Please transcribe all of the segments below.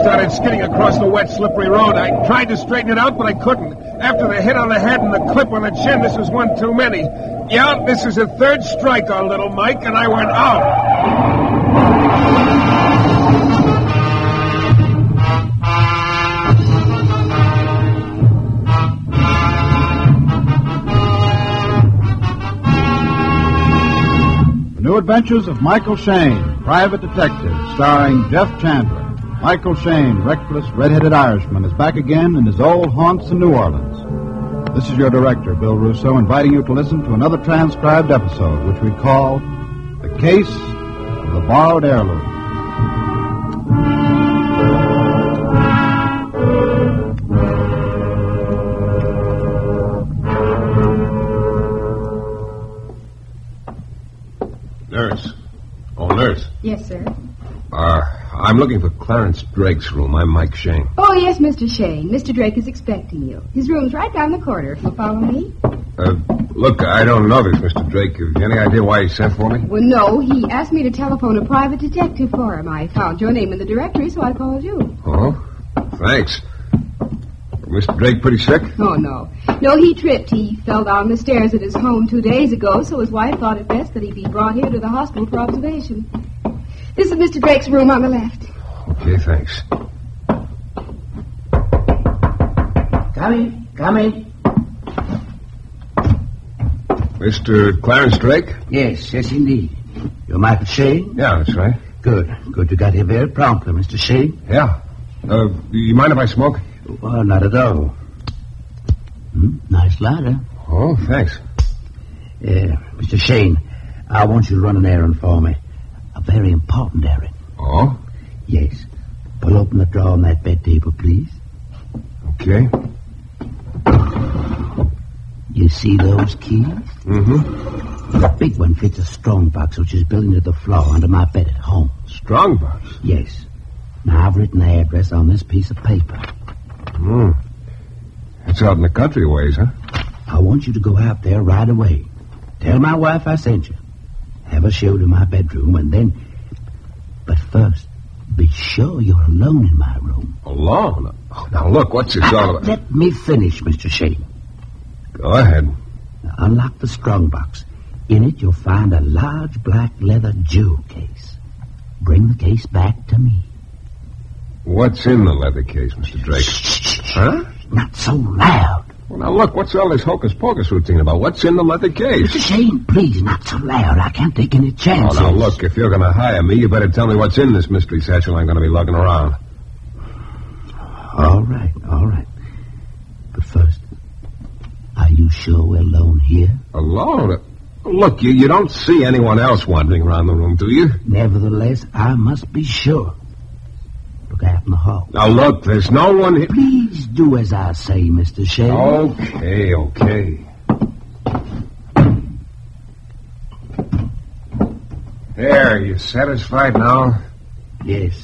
started skidding across the wet, slippery road. I tried to straighten it out, but I couldn't. After the hit on the head and the clip on the chin, this was one too many. Yeah, this is the third strike on little Mike, and I went out. New Adventures of Michael Shayne, Private Detective, starring Jeff Chandler. Michael Shayne, reckless, red-headed Irishman, is back again in his old haunts in New Orleans. This is your director, Bill Russo, inviting you to listen to another transcribed episode, which we call The Case of the Borrowed Heirloom. Nurse. Oh, nurse. Yes, sir. I'm looking for Clarence Drake's room. I'm Mike Shayne. Oh, yes, Mr. Shayne. Mr. Drake is expecting you. His room's right down the corridor, if you'll follow me. Look, I don't know this Mr. Drake. Have you any idea why he sent for me? Well, no. He asked me to telephone a private detective for him. I found your name in the directory, so I called you. Oh, thanks. Mr. Drake pretty sick? Oh, no. No, he tripped. He fell down the stairs at his home 2 days ago, so his wife thought it best that he be brought here to the hospital for observation. This is Mr. Drake's room on the left. Okay, thanks. Come in. Mr. Clarence Drake? Yes, indeed. You're Michael Shayne? Yeah, that's right. Good. You got here very promptly, Mr. Shayne. Yeah. You mind if I smoke? Well, not at all. Nice lighter. Oh, thanks. Mr. Shayne, I want you to run an errand for me. A very important errand. Oh? Yes. Pull open the drawer on that bed table, please. Okay. You see those keys? Mm-hmm. The big one fits a strong box which is built into the floor under my bed at home. Strong box? Yes. Now, I've written the address on this piece of paper. It's out in the country ways, huh? I want you to go out there right away. Tell my wife I sent you. Have her show to my bedroom, and then... But first, be sure you're alone in my room. Alone? Now, look, what's this all about? Let me finish, Mr. Shayne. Go ahead. Now, unlock the strong box. In it, you'll find a large black leather jewel case. Bring the case back to me. What's in the leather case, Mr. Drake? Shh. Huh? Not so loud. Well, now, look, what's all this hocus-pocus routine about? What's in the leather case? Mr. Shayne, please, not so loud. I can't take any chances. Oh, now, look, if you're going to hire me, you better tell me what's in this mystery satchel I'm going to be lugging around. All right. But first, are you sure we're alone here? Alone? Look, you don't see anyone else wandering around the room, do you? Nevertheless, I must be sure. Look out in the hall. Now, look, there's no one here. Please do as I say, Mr. Shayne. Okay. There, you satisfied now? Yes.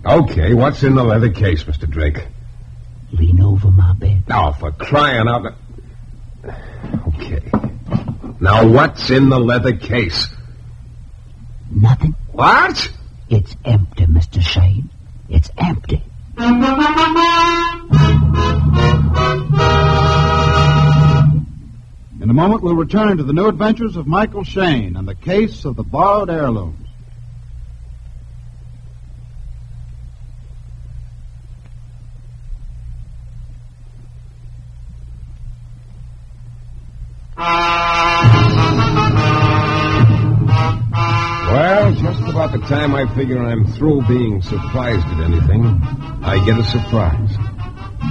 Okay, what's in the leather case, Mr. Drake? Lean over my bed. Oh, for crying out loud. Okay. Now, what's in the leather case? Nothing. What? It's empty, Mr. Shayne. It's empty. In a moment, we'll return to the new adventures of Michael Shayne and the case of the borrowed heirlooms. Well, just about the time I figure I'm through being surprised at anything, I get a surprise.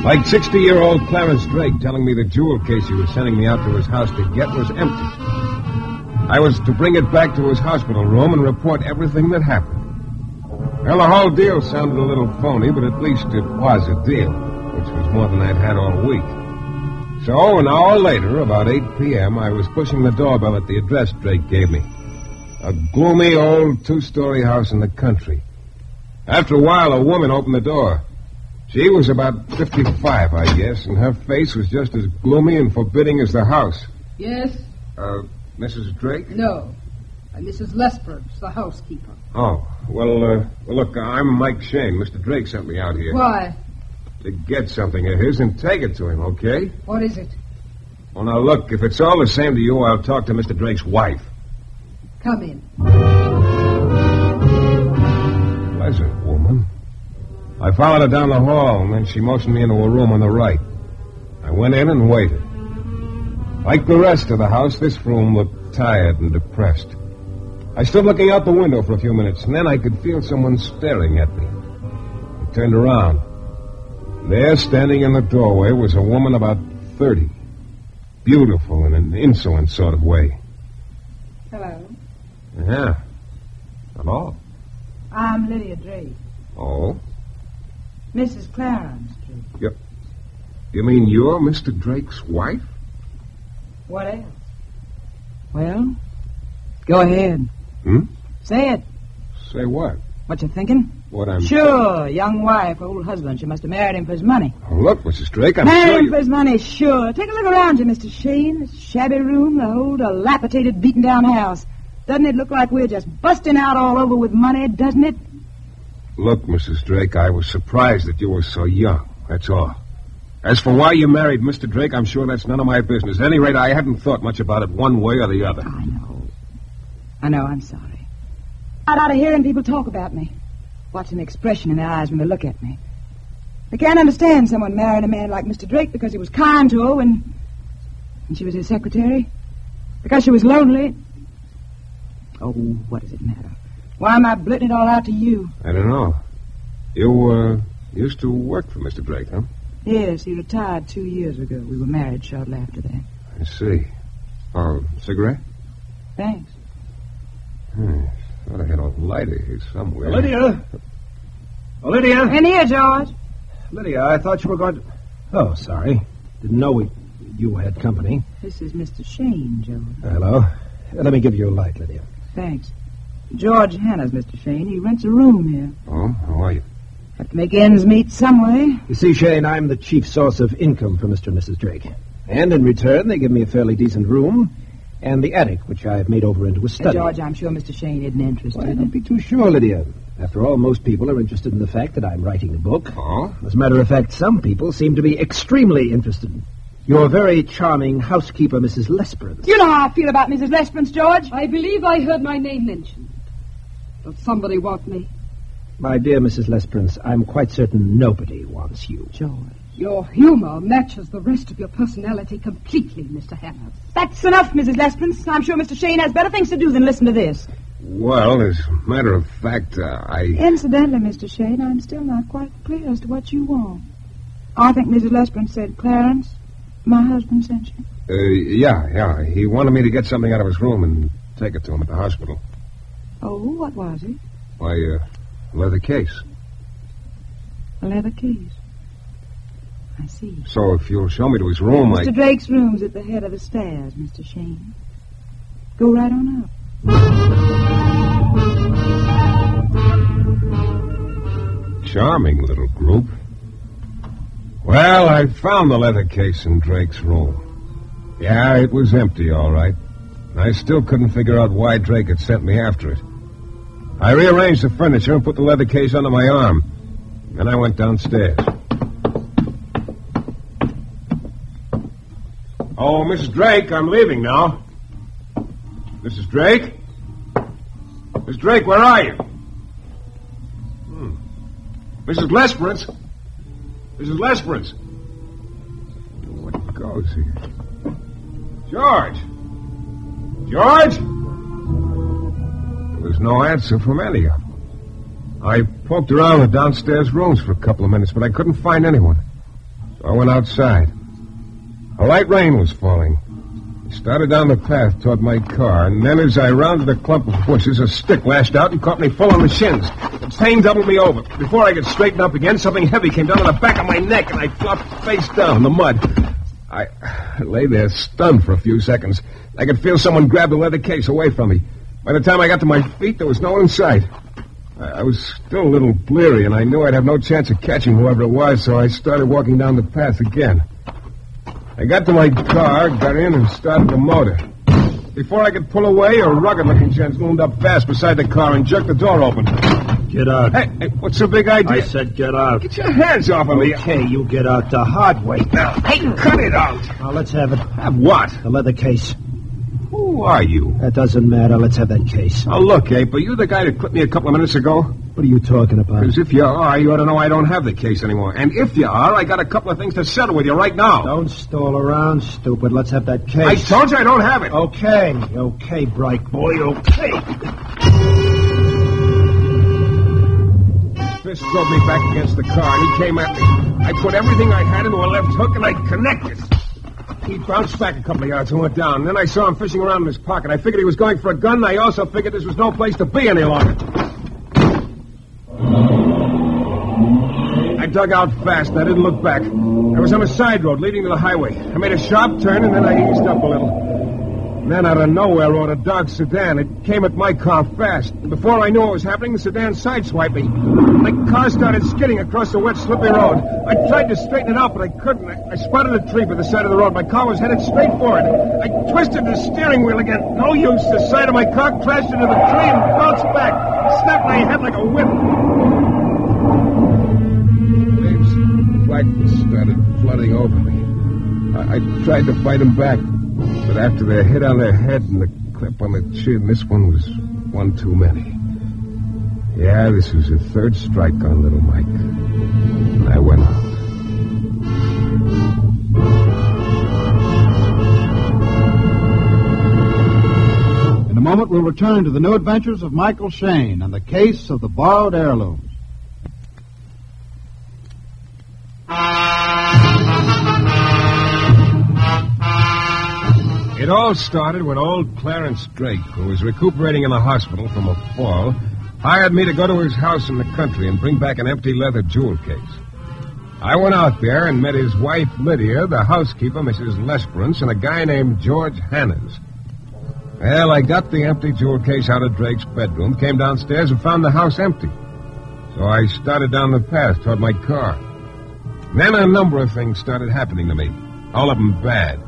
Like 60-year-old Clarence Drake telling me the jewel case he was sending me out to his house to get was empty. I was to bring it back to his hospital room and report everything that happened. Well, the whole deal sounded a little phony, but at least it was a deal, which was more than I'd had all week. So, an hour later, about 8 p.m., I was pushing the doorbell at the address Drake gave me. A gloomy old two-story house in the country. After a while, a woman opened the door. She was about 55, I guess, and her face was just as gloomy and forbidding as the house. Yes? Mrs. Drake? No. Mrs. Lesperance, the housekeeper. Oh, well, look, I'm Mike Shayne. Mr. Drake sent me out here. Why? To get something of his and take it to him, okay? What is it? Well, now, look, if it's all the same to you, I'll talk to Mr. Drake's wife. Come in. Pleasant woman. I followed her down the hall, and then she motioned me into a room on the right. I went in and waited. Like the rest of the house, this room looked tired and depressed. I stood looking out the window for a few minutes, and then I could feel someone staring at me. I turned around. There, standing in the doorway, was a woman about 30. Beautiful in an insolent sort of way. Hello. Yeah. Hello. I'm Lydia Drake. Oh? Mrs. Clarence Drake. You mean you're Mr. Drake's wife? What else? Well, go ahead. Say it. Say what? What you thinking? What I'm... Sure, young wife, old husband. She must have married him for his money. Oh, look, Mrs. Drake, I'm Married sure him you... for his money, sure. Take a look around you, Mr. Shayne. This shabby room, the whole dilapidated, beaten-down house. Doesn't it look like we're just busting out all over with money, doesn't it? Look, Mrs. Drake, I was surprised that you were so young. That's all. As for why you married Mr. Drake, I'm sure that's none of my business. At any rate, I hadn't thought much about it one way or the other. I know, I'm sorry. I'm out of hearing people talk about me. Watching the expression in their eyes when they look at me. I can't understand someone marrying a man like Mr. Drake because he was kind to her when she was his secretary. Because she was lonely. Oh, what does it matter? Why am I blitting it all out to you? I don't know. You, used to work for Mr. Drake, huh? Yes, he retired 2 years ago. We were married shortly after that. I see. Oh, cigarette? Thanks. Thought I had a lighter here somewhere. Lydia! Oh, Lydia! In here, George. Lydia, I thought you were going to... Oh, sorry. Didn't know you had company. This is Mr. Shayne, George. Hello. Let me give you a light, Lydia. Thanks. George Hanna's Mr. Shayne. He rents a room here. Oh, how are you? Have to make ends meet some way. You see, Shayne, I'm the chief source of income for Mr. and Mrs. Drake. And in return, they give me a fairly decent room and the attic, which I've made over into a study. George, I'm sure Mr. Shayne isn't interested. Why, don't be too sure, Lydia. After all, most people are interested in the fact that I'm writing a book. Oh? As a matter of fact, some people seem to be extremely interested. Your very charming housekeeper, Mrs. Lesperance. You know how I feel about Mrs. Lesperance, George. I believe I heard my name mentioned. Does somebody want me? My dear Mrs. Lesperance, I'm quite certain nobody wants you. George. Your humor matches the rest of your personality completely, Mr. Hanna. That's enough, Mrs. Lesperance. I'm sure Mr. Shayne has better things to do than listen to this. Well, as a matter of fact, Incidentally, Mr. Shayne, I'm still not quite clear as to what you want. I think Mrs. Lesperance said, Clarence, my husband sent you. Yeah. He wanted me to get something out of his room and take it to him at the hospital. Oh, what was it? Why, leather case. A leather case. I see. So if you'll show me to his room, Mr. Drake's room's at the head of the stairs, Mr. Shayne. Go right on up. Charming little group. Well, I found the leather case in Drake's room. Yeah, it was empty, all right. I still couldn't figure out why Drake had sent me after it. I rearranged the furniture and put the leather case under my arm. Then I went downstairs. Oh, Mrs. Drake, I'm leaving now. Mrs. Drake? Miss Drake, where are you? Mrs. Lesperance? Mrs. Lesperance? What goes here? George? George? There was no answer from any of them. I poked around the downstairs rooms for a couple of minutes, but I couldn't find anyone. So I went outside. A light rain was falling. I started down the path toward my car, and then as I rounded a clump of bushes, a stick lashed out and caught me full on the shins. The pain doubled me over. Before I could straighten up again, something heavy came down on the back of my neck, and I flopped face down in the mud. I lay there stunned for a few seconds. I could feel someone grab the leather case away from me. By the time I got to my feet, there was no one in sight. I was still a little bleary, and I knew I'd have no chance of catching whoever it was, so I started walking down the path again. I got to my car, got in, and started the motor. Before I could pull away, a rugged-looking gent loomed up fast beside the car and jerked the door open. Get out. Hey, what's the big idea? I said get out. Get your hands off of me. Okay, you get out the hard way. Now, hey, cut it out. Now, let's have it. Have what? The leather case. Who are you? That doesn't matter. Let's have that case. Oh, look, Ape, are you the guy that clipped me a couple of minutes ago? What are you talking about? Because if you are, you ought to know I don't have the case anymore. And if you are, I got a couple of things to settle with you right now. Don't stall around, stupid. Let's have that case. I told you I don't have it. Okay, bright boy, okay. His fist drove me back against the car, and he came at me. I put everything I had into a left hook, and I connected. He bounced back a couple of yards and went down. And then I saw him fishing around in his pocket. I figured he was going for a gun, and I also figured this was no place to be any longer. I dug out fast, and I didn't look back. I was on a side road leading to the highway. I made a sharp turn, and then I eased up a little. And then out of nowhere rode a dark sedan. It came at my car fast. And before I knew what was happening, the sedan sideswiped me. My car started skidding across the wet, slippery road. I tried to straighten it out, but I couldn't. I spotted a tree by the side of the road. My car was headed straight for it. I twisted the steering wheel again. No use. The side of my car crashed into the tree and bounced back. Snapped my head like a whip. Waves of blackness started flooding over me. I tried to fight them back. But after the hit on the head and the clip on the chin, this one was one too many. Yeah, this was the third strike on little Mike. And I went out. In a moment, we'll return to the new adventures of Michael Shayne and the case of the borrowed heirlooms. It all started when old Clarence Drake, who was recuperating in the hospital from a fall, hired me to go to his house in the country and bring back an empty leather jewel case. I went out there and met his wife, Lydia, the housekeeper, Mrs. Lesperance, and a guy named George Hanners. Well, I got the empty jewel case out of Drake's bedroom, came downstairs, and found the house empty. So I started down the path toward my car. Then a number of things started happening to me, all of them bad.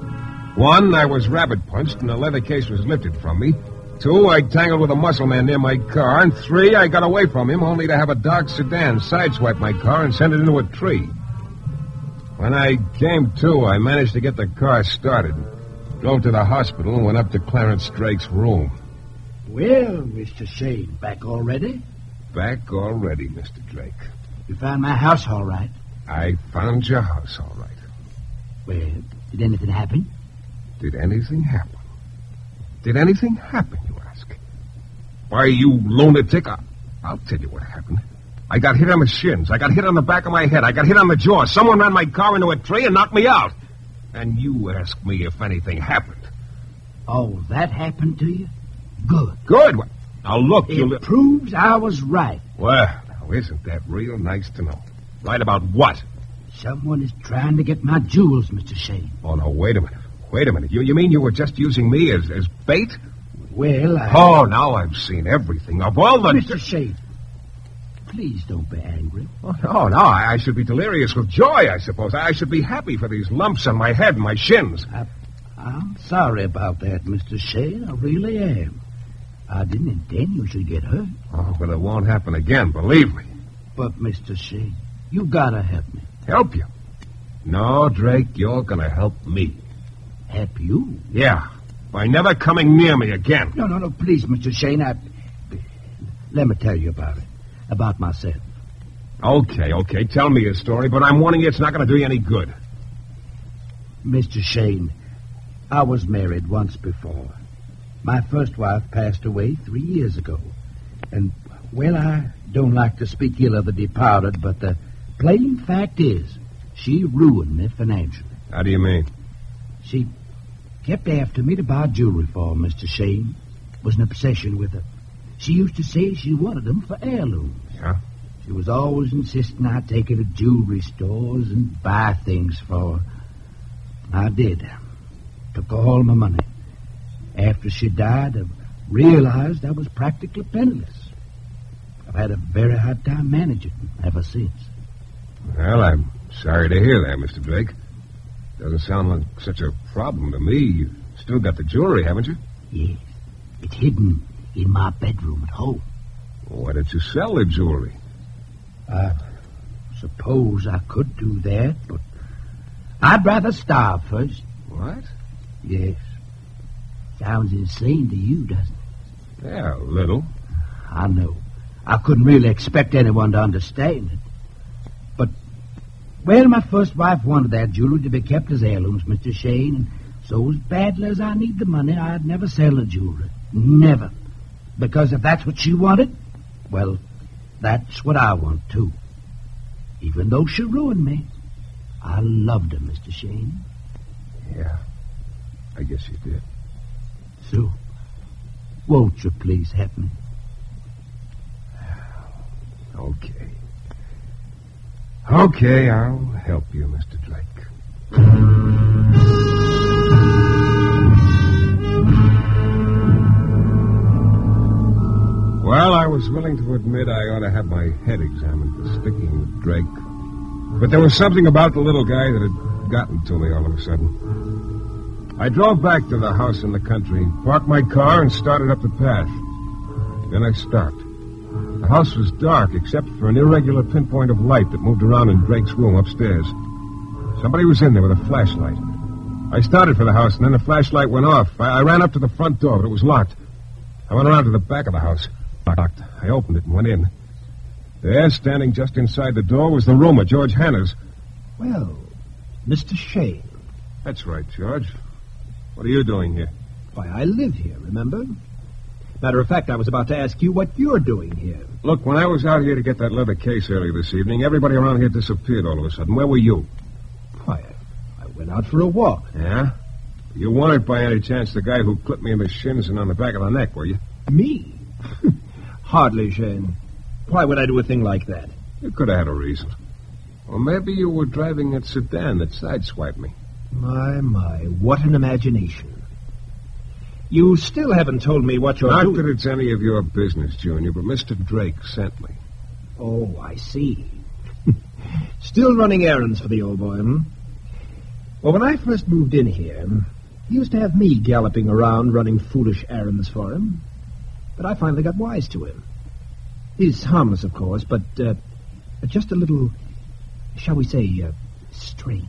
1, I was rabbit-punched and the leather case was lifted from me. 2, I tangled with a muscle man near my car. And 3, I got away from him only to have a dark sedan sideswipe my car and send it into a tree. When I came to, I managed to get the car started. Drove to the hospital and went up to Clarence Drake's room. Well, Mr. Shayne, back already? Back already, Mr. Drake. You found my house all right? I found your house all right. Well, did anything happen? Did anything happen? Did anything happen, you ask? Why, you lunatic, I'll tell you what happened. I got hit on the shins. I got hit on the back of my head. I got hit on the jaw. Someone ran my car into a tree and knocked me out. And you ask me if anything happened. Oh, that happened to you? Good. Good. Now, look, It proves I was right. Well, now, isn't that real nice to know? Right about what? Someone is trying to get my jewels, Mr. Shayne. Oh, no, wait a minute. Wait a minute. You mean you were just using me as bait? Well, Oh, now I've seen everything. Of all the... Mr. Shayne, please don't be angry. Oh, no, I should be delirious with joy, I suppose. I should be happy for these lumps on my head and my shins. I'm sorry about that, Mr. Shayne. I really am. I didn't intend you should get hurt. Oh, but it won't happen again, believe me. But, Mr. Shayne, you gotta help me. Help you? No, Drake, you're gonna help me. Help you? Yeah, by never coming near me again. No, please, Mr. Shayne, let me tell you about it. About myself. Okay, tell me your story, but I'm warning you it's not going to do you any good. Mr. Shayne, I was married once before. My first wife passed away 3 years ago. And, well, I don't like to speak ill of the departed, but the plain fact is, she ruined me financially. How do you mean? She kept after me to buy jewelry for her, Mr. Shayne. Was an obsession with her. She used to say she wanted them for heirlooms. Yeah? She was always insisting I take her to jewelry stores and buy things for her. I did. Took all my money. After she died, I realized I was practically penniless. I've had a very hard time managing ever since. Well, I'm sorry to hear that, Mr. Drake. Doesn't sound like such a problem to me. You've still got the jewelry, haven't you? Yes. It's hidden in my bedroom at home. Why did you sell the jewelry? I suppose I could do that, but I'd rather starve first. What? Yes. Sounds insane to you, doesn't it? Yeah, a little. I know. I couldn't really expect anyone to understand it. But, well, my first wife wanted that jewelry to be kept as heirlooms, Mr. Shayne, and so as badly as I need the money, I'd never sell the jewelry. Never. Because if that's what she wanted, well, that's what I want, too. Even though she ruined me, I loved her, Mr. Shayne. Yeah, I guess you did. So, won't you please help me? Okay. Okay, I'll help you, Mr. Drake. Well, I was willing to admit I ought to have my head examined for sticking with Drake. But there was something about the little guy that had gotten to me all of a sudden. I drove back to the house in the country, parked my car, and started up the path. Then I stopped. The house was dark, except for an irregular pinpoint of light that moved around in Drake's room upstairs. Somebody was in there with a flashlight. I started for the house, and then the flashlight went off. I ran up to the front door, but it was locked. I went around to the back of the house. Locked. I opened it and went in. There, standing just inside the door, was the room of George Hanna's. Well, Mr. Shayne. That's right, George. What are you doing here? Why, I live here, remember? Matter of fact, I was about to ask you what you're doing here. Look, when I was out here to get that leather case earlier this evening, everybody around here disappeared all of a sudden. Where were you? Why, I went out for a walk. Yeah? You weren't by any chance the guy who clipped me in the shins and on the back of the neck, were you? Me? Hardly, Shayne. Why would I do a thing like that? You could have had a reason. Or maybe you were driving that sedan that sideswiped me. My, what an imagination. You still haven't told me what you're Not doing. that it's any of your business, Junior, but Mr. Drake sent me. Oh, I see. Still running errands for the old boy, hmm? Well, when I first moved in here, he used to have me galloping around running foolish errands for him. But I finally got wise to him. He's harmless, of course, but just a little, shall we say, strange.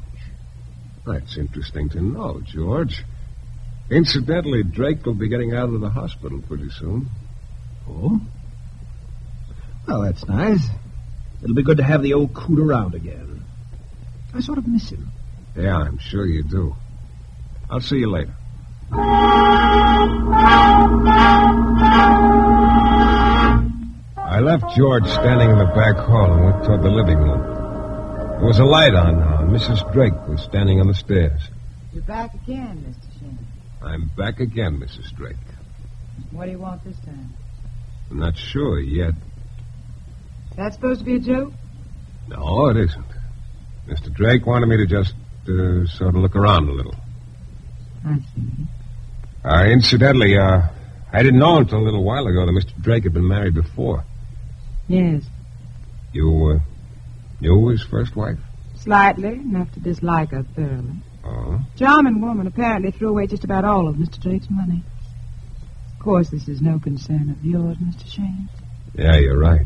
That's interesting to know, George. Incidentally, Drake will be getting out of the hospital pretty soon. Oh? Well, that's nice. It'll be good to have the old coot around again. I sort of miss him. Yeah, I'm sure you do. I'll see you later. I left George standing in the back hall and went toward the living room. There was a light on now, and Mrs. Drake was standing on the stairs. You're back again, Mr. Shayne. I'm back again, Mrs. Drake. What do you want this time? I'm not sure yet. That's supposed to be a joke? No, it isn't. Mr. Drake wanted me to just sort of look around a little. I see. Incidentally, I didn't know until a little while ago that Mr. Drake had been married before. Yes. You his first wife? Slightly, enough to dislike her thoroughly. Oh? Charming woman, apparently threw away just about all of Mr. Drake's money. Of course, this is no concern of yours, Mr. Shayne. Yeah, you're right.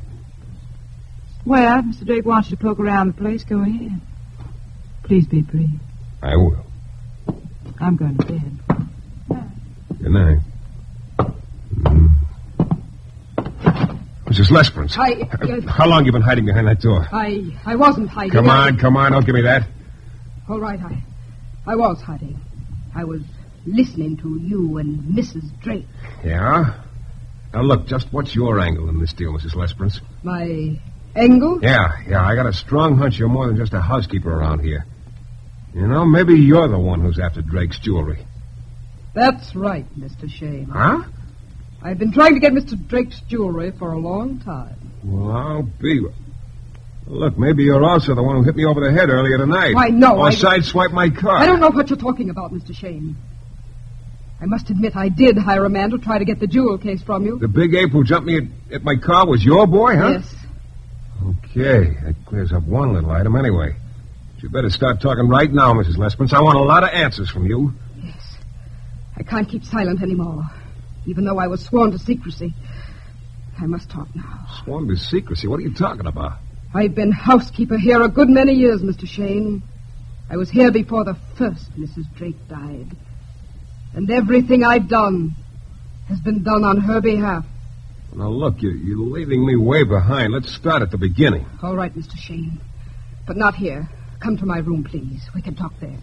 Well, if Mr. Drake wants you to poke around the place, go ahead. Please be brief. I will. I'm going to bed. Good night. Mrs. Lesperance. How long you been hiding behind that door? I wasn't hiding. Come on, don't give me that. All right, I was hiding. I was listening to you and Mrs. Drake. Yeah? Now, look, just what's your angle in this deal, Mrs. Lesperance? My angle? Yeah, I got a strong hunch you're more than just a housekeeper around here. You know, maybe you're the one who's after Drake's jewelry. That's right, Mr. Shayne. Huh? I've been trying to get Mr. Drake's jewelry for a long time. Well, I'll be... Look, maybe you're also the one who hit me over the head earlier tonight. Why, no, Or sideswiped my car. I don't know what you're talking about, Mr. Shayne. I must admit I did hire a man to try to get the jewel case from you. The big ape who jumped me at my car was your boy, huh? Yes. Okay, that clears up one little item anyway. But you better start talking right now, Mrs. Lesperance. I want a lot of answers from you. Yes. I can't keep silent anymore. even though I was sworn to secrecy. I must talk now. Sworn to secrecy? What are you talking about? I've been housekeeper here a good many years, Mr. Shayne. I was here before the first Mrs. Drake died. And everything I've done has been done on her behalf. Now, look, you're leaving me way behind. Let's start at the beginning. All right, Mr. Shayne. But not here. Come to my room, please. We can talk there.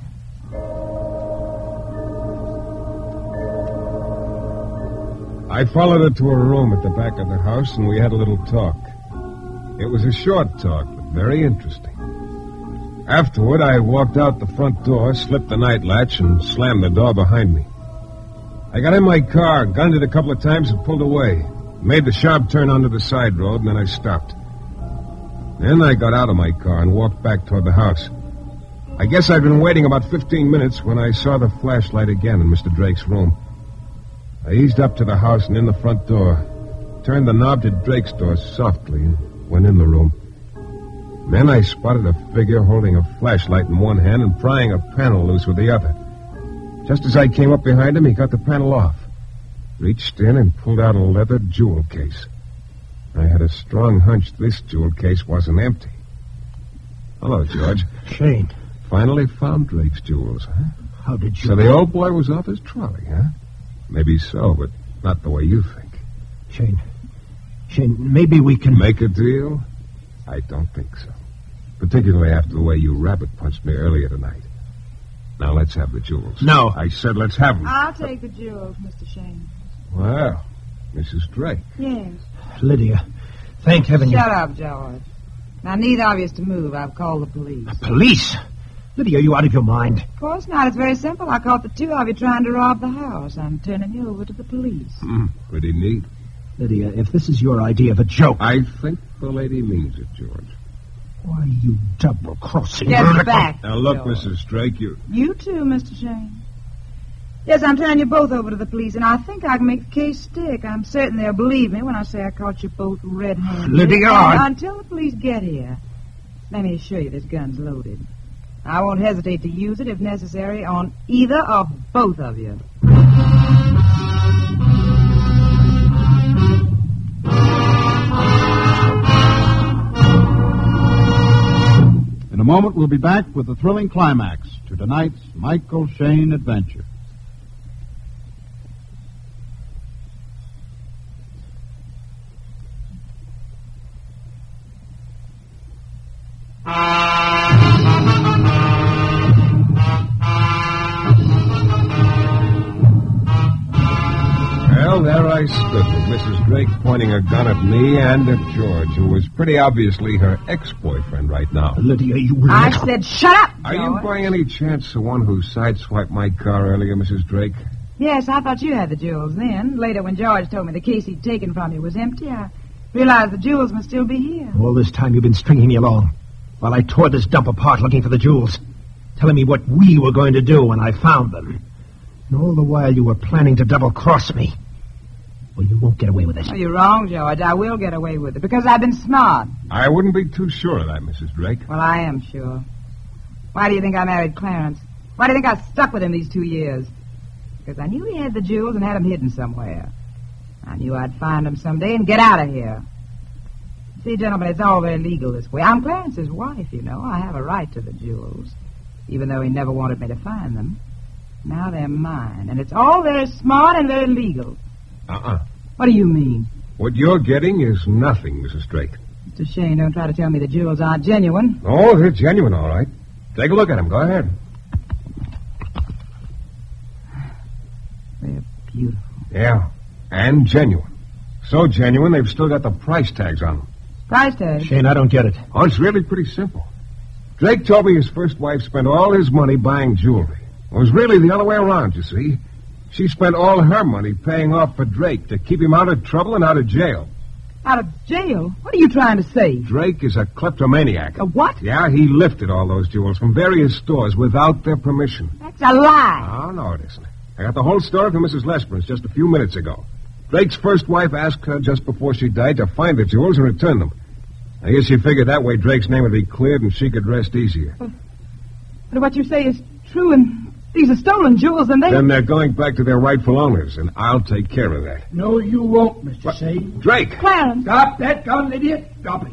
I followed her to her room at the back of the house, and we had a little talk. It was a short talk, but very interesting. Afterward, I walked out the front door, slipped the night latch, and slammed the door behind me. I got in my car, gunned it a couple of times, and pulled away. Made the sharp turn onto the side road, and then I stopped. Then I got out of my car and walked back toward the house. I guess I'd been waiting about 15 minutes when I saw the flashlight again in Mr. Drake's room. I eased up to the house and in the front door, turned the knob to Drake's door softly, and went in the room. Then I spotted a figure holding a flashlight in one hand and prying a panel loose with the other. Just as I came up behind him, he got the panel off, reached in and pulled out a leather jewel case. I had a strong hunch this jewel case wasn't empty. Hello, George. Shayne. Finally found Drake's jewels, huh? How did you... So the old boy was off his trolley, huh? Maybe so, but not the way you think. Shayne, maybe we can... Make a deal? I don't think so. Particularly after the way you rabbit-punched me earlier tonight. Now let's have the jewels. No. I said let's have them. I'll take the jewels, Mr. Shayne. Well, Mrs. Drake. Yes. Lydia, thank heaven you... Shut up, George. Now, neither of you is to move. I've called the police. Police? Lydia, are you out of your mind? Of course not. It's very simple. I caught the two of you trying to rob the house. I'm turning you over to the police. Pretty neat. Lydia, if this is your idea of a joke... I think the lady means it, George. Why, you double-crossing... Get back, Now, look, George. Mrs. Drake, you... You too, Mr. Shayne. Yes, I'm turning you both over to the police, and I think I can make the case stick. I'm certain they'll believe me when I say I caught you both red-handed. Lydia, Until the police get here, let me assure you this gun's loaded. I won't hesitate to use it, if necessary, on either or both of you. In a moment, we'll be back with the thrilling climax to tonight's Michael Shayne adventure. Well, there I stood with Mrs. Drake pointing a gun at me and at George, who was pretty obviously her ex-boyfriend right now. Lydia, you will... I said shut up, Are George. you by any chance the one who sideswiped my car earlier, Mrs. Drake? Yes, I thought you had the jewels then. Later, when George told me the case he'd taken from you was empty, I realized the jewels must still be here. All this time you've been stringing me along, while I tore this dump apart looking for the jewels, telling me what we were going to do when I found them. And all the while you were planning to double-cross me. Well, you won't get away with it. Oh, you're wrong, George. I will get away with it, because I've been smart. I wouldn't be too sure of that, Mrs. Drake. Well, I am sure. Why do you think I married Clarence? Why do you think I stuck with him these 2 years? Because I knew he had the jewels and had them hidden somewhere. I knew I'd find them someday and get out of here. See, gentlemen, it's all very legal this way. I'm Clarence's wife, you know. I have a right to the jewels, even though he never wanted me to find them. Now they're mine, and it's all very smart and very legal. What do you mean? What you're getting is nothing, Mrs. Drake. Mr. Shayne, don't try to tell me the jewels aren't genuine. Oh, they're genuine, all right. Take a look at them. Go ahead. They're beautiful. Yeah, and genuine. So genuine, they've still got the price tags on them. Price tag? Shayne, I don't get it. Oh, it's really pretty simple. Drake told me his first wife spent all his money buying jewelry. It was really the other way around, you see. She spent all her money paying off for Drake to keep him out of trouble and out of jail. Out of jail? What are you trying to say? Drake is a kleptomaniac. A what? Yeah, he lifted all those jewels from various stores without their permission. That's a lie. Oh, no, it isn't. I got the whole story from Mrs. Lesperance just a few minutes ago. Drake's first wife asked her just before she died to find the jewels and return them. I guess she figured that way Drake's name would be cleared and she could rest easier. But what you say is true, and These are stolen jewels, and they... Then they're going back to their rightful owners, and I'll take care of that. No, you won't, Mr. Shayne. Drake! Clarence. Stop that gun, idiot. Stop it.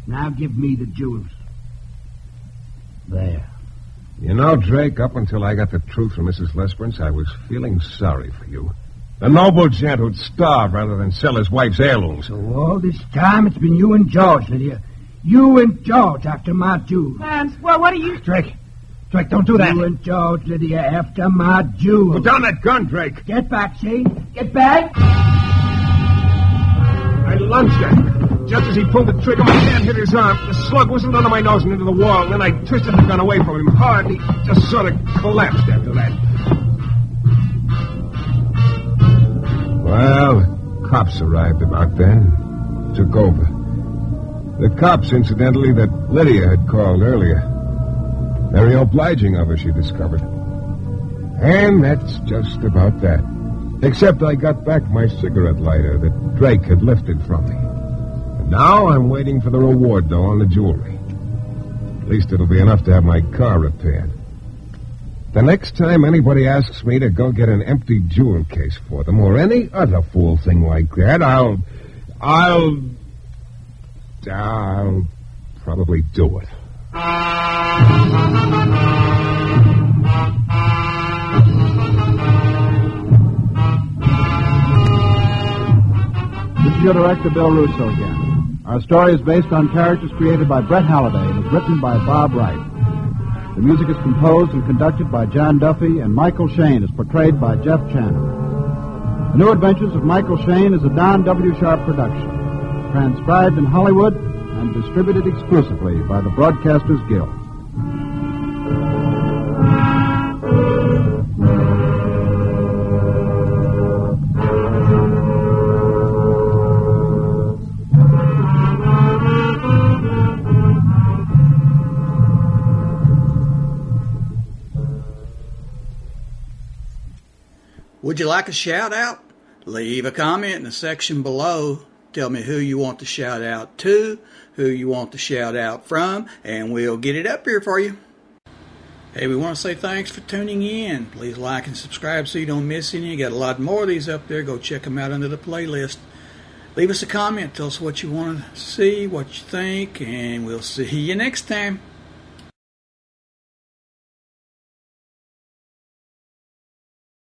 Now give me the jewels. There. You know, Drake, up until I got the truth from Mrs. Lesperance, I was feeling sorry for you. The noble gent who'd starve rather than sell his wife's heirlooms. So all this time it's been you and George, Lydia. You and George after my jewels. Clarence, well, what are you... Drake, don't do that. You and George, Lydia, after my jewels. Put down that gun, Drake. Get back, Shayne. Get back. I lunged at him. Just as he pulled the trigger, my hand hit his arm. The slug whistled under my nose and into the wall. And then I twisted the gun away from him hard, and he just sort of collapsed after that. Well, the cops arrived about then. Took over. The cops, incidentally, that Lydia had called earlier. Very obliging of her, she discovered. And that's just about that. Except I got back my cigarette lighter that Drake had lifted from me. And now I'm waiting for the reward, though, on the jewelry. At least it'll be enough to have my car repaired. The next time anybody asks me to go get an empty jewel case for them, or any other fool thing like that, I'll probably do it. This is your director, Bill Russo, again. Our story is based on characters created by Brett Halliday and is written by Bob Wright. The music is composed and conducted by John Duffy, and Michael Shayne is portrayed by Jeff Chandler. The New Adventures of Michael Shayne is a Don W. Sharp production, transcribed in Hollywood and distributed exclusively by the Broadcasters Guild. Would you like a shout out? Leave a comment in the section below. Tell me who you want to shout out to, who you want to shout out from, and we'll get it up here for you. Hey, we want to say thanks for tuning in. Please like and subscribe so you don't miss any. You got a lot more of these up there. Go check them out under the playlist. Leave us a comment. Tell us what you want to see, what you think, and we'll see you next time.